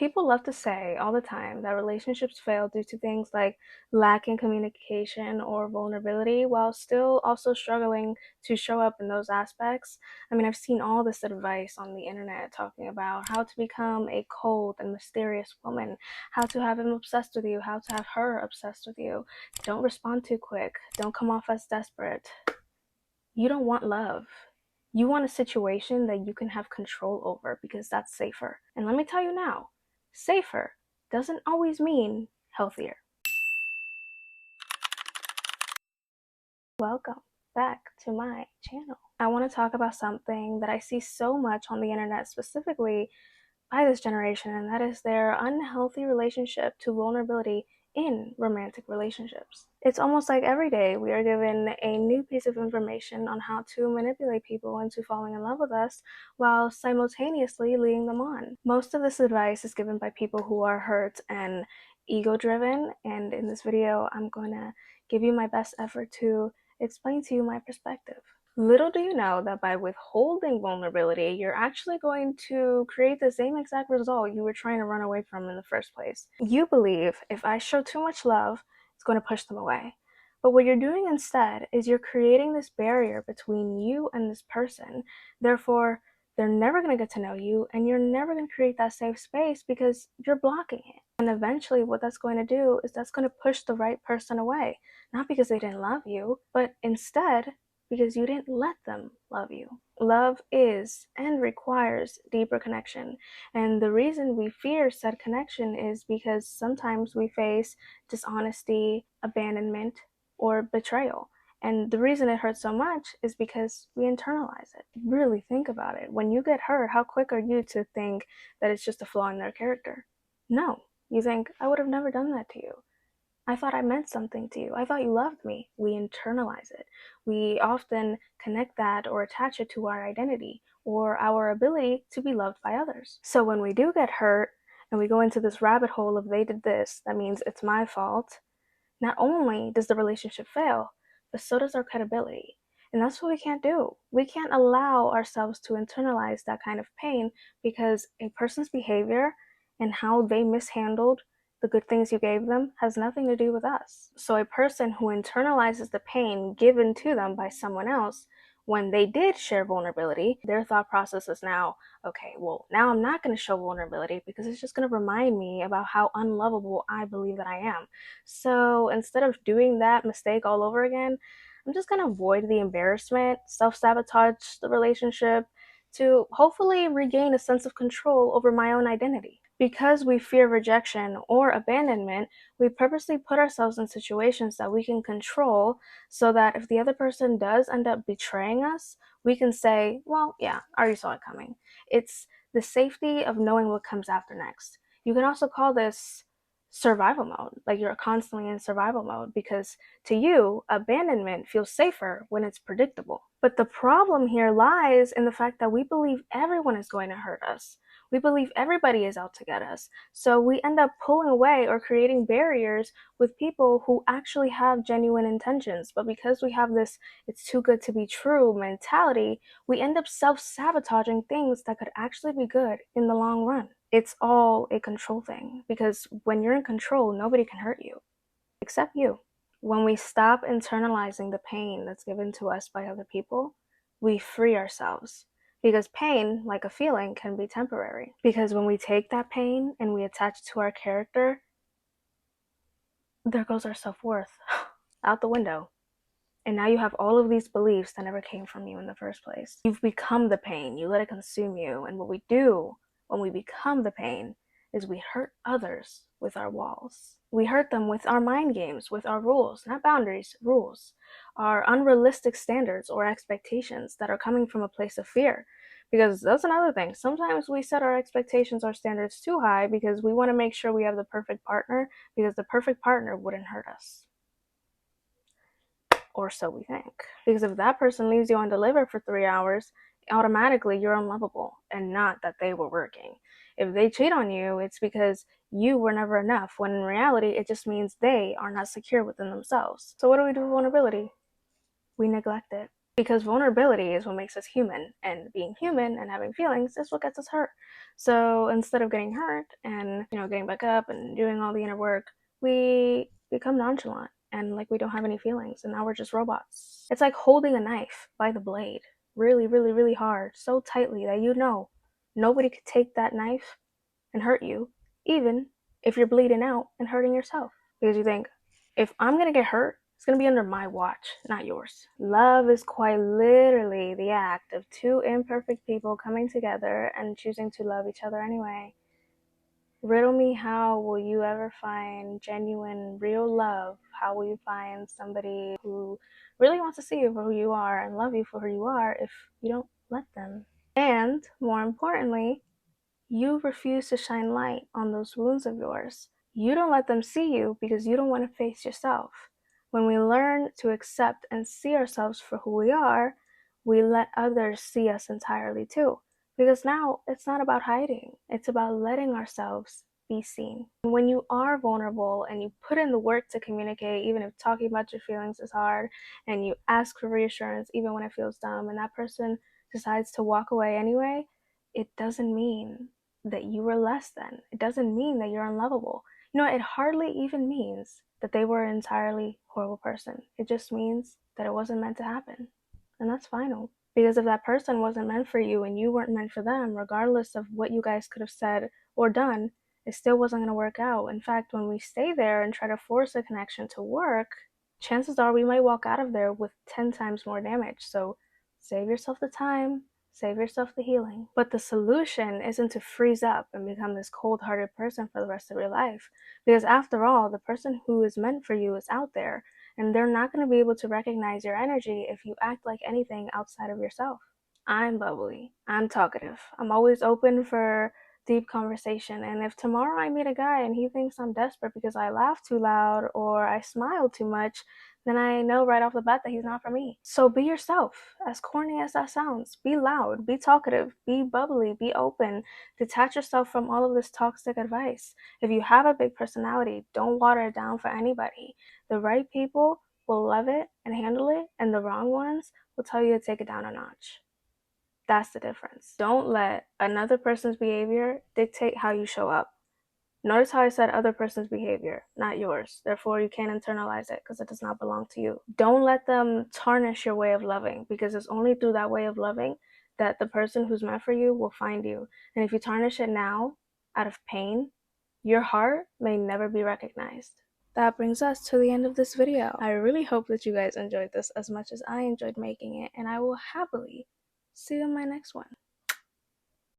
People love to say all the time that relationships fail due to things like lacking communication or vulnerability while still also struggling to show up in those aspects. I mean, I've seen all this advice on the internet talking about how to become a cold and mysterious woman, how to have him obsessed with you, how to have her obsessed with you. Don't respond too quick. Don't come off as desperate. You don't want love. You want a situation that you can have control over because that's safer. And let me tell you now, safer doesn't always mean healthier. Welcome back to my channel. I want to talk about something that I see so much on the internet, specifically by this generation, and that is their unhealthy relationship to vulnerability in romantic relationships. It's almost like every day we are given a new piece of information on how to manipulate people into falling in love with us while simultaneously leading them on. Most of this advice is given by people who are hurt and ego-driven, and in this video I'm going to give you my best effort to explain to you my perspective. Little do you know that by withholding vulnerability, you're actually going to create the same exact result you were trying to run away from in the first place. You believe if I show too much love, it's going to push them away. But what you're doing instead is you're creating this barrier between you and this person. Therefore, they're never going to get to know you, and you're never going to create that safe space because you're blocking it. And eventually what that's going to do is that's going to push the right person away. Not because they didn't love you, but instead because you didn't let them love you. Love is and requires deeper connection. And the reason we fear said connection is because sometimes we face dishonesty, abandonment, or betrayal. And the reason it hurts so much is because we internalize it. Really think about it. When you get hurt, how quick are you to think that it's just a flaw in their character? No. You think, I would have never done that to you. I thought I meant something to you. I thought you loved me. We internalize it. We often connect that or attach it to our identity or our ability to be loved by others. So when we do get hurt and we go into this rabbit hole of they did this, that means it's my fault, not only does the relationship fail, but so does our credibility. And that's what we can't do. We can't allow ourselves to internalize that kind of pain because a person's behavior and how they mishandled the good things you gave them has nothing to do with us. So a person who internalizes the pain given to them by someone else, when they did share vulnerability, their thought process is now, okay, well, now I'm not going to show vulnerability because it's just going to remind me about how unlovable I believe that I am. So instead of doing that mistake all over again, I'm just going to avoid the embarrassment, self-sabotage the relationship to hopefully regain a sense of control over my own identity. Because we fear rejection or abandonment, we purposely put ourselves in situations that we can control so that if the other person does end up betraying us, we can say, well, yeah, I already saw it coming. It's the safety of knowing what comes after next. You can also call this survival mode, like you're constantly in survival mode because to you, abandonment feels safer when it's predictable. But the problem here lies in the fact that we believe everyone is going to hurt us. We believe everybody is out to get us. So we end up pulling away or creating barriers with people who actually have genuine intentions. But because we have this it's too good to be true mentality, we end up self-sabotaging things that could actually be good in the long run. It's all a control thing because when you're in control, nobody can hurt you except you. When we stop internalizing the pain that's given to us by other people, we free ourselves. Because pain, like a feeling, can be temporary. Because when we take that pain and we attach it to our character, there goes our self-worth out the window. And now you have all of these beliefs that never came from you in the first place. You've become the pain. You let it consume you. And what we do when we become the pain is we hurt others with our walls. We hurt them with our mind games, with our rules, not boundaries, rules. Our unrealistic standards or expectations that are coming from a place of fear. Because that's another thing. Sometimes we set our expectations, our standards too high because we want to make sure we have the perfect partner because the perfect partner wouldn't hurt us. Or so we think. Because if that person leaves you undelivered for 3 hours, automatically you're unlovable and not that they were working. If they cheat on you, it's because you were never enough, when in reality, it just means they are not secure within themselves. So what do we do with vulnerability? We neglect it. because vulnerability is what makes us human, and being human and having feelings is what gets us hurt. So instead of getting hurt and getting back up and doing all the inner work, we become nonchalant and like we don't have any feelings, and now we're just robots. It's like holding a knife by the blade really, really, really hard, so tightly that nobody could take that knife and hurt you, even if you're bleeding out and hurting yourself. Because you think, if I'm gonna get hurt, it's gonna be under my watch, not yours. Love is quite literally the act of two imperfect people coming together and choosing to love each other anyway. Riddle me, how will you ever find genuine, real love? How will you find somebody who really wants to see you for who you are and love you for who you are if you don't let them? And more importantly, you refuse to shine light on those wounds of yours. You don't let them see you because you don't want to face yourself. When we learn to accept and see ourselves for who we are, we let others see us entirely too. Because now it's not about hiding, it's about letting ourselves be seen. When you are vulnerable and you put in the work to communicate, even if talking about your feelings is hard, and you ask for reassurance even when it feels dumb, and that person decides to walk away anyway, it doesn't mean that you were less than. It doesn't mean that you're unlovable. It hardly even means that they were an entirely horrible person. It just means that it wasn't meant to happen. And that's final. Because if that person wasn't meant for you and you weren't meant for them, regardless of what you guys could have said or done, it still wasn't going to work out. In fact, when we stay there and try to force a connection to work, chances are we might walk out of there with 10 times more damage. So save yourself the time, save yourself the healing. But the solution isn't to freeze up and become this cold-hearted person for the rest of your life. Because after all, the person who is meant for you is out there, and they're not going to be able to recognize your energy if you act like anything outside of yourself. I'm bubbly. I'm talkative. I'm always open for deep conversation. And if tomorrow I meet a guy and he thinks I'm desperate because I laugh too loud or I smile too much, then I know right off the bat that he's not for me. So be yourself, as corny as that sounds. Be loud, be talkative, be bubbly, be open. Detach yourself from all of this toxic advice. If you have a big personality, don't water it down for anybody. The right people will love it and handle it, and the wrong ones will tell you to take it down a notch. That's the difference. Don't let another person's behavior dictate how you show up. Notice how I said other person's behavior, not yours. Therefore, you can't internalize it because it does not belong to you. Don't let them tarnish your way of loving, because it's only through that way of loving that the person who's meant for you will find you. And if you tarnish it now out of pain, your heart may never be recognized. That brings us to the end of this video. I really hope that you guys enjoyed this as much as I enjoyed making it, and I will happily see you in my next one.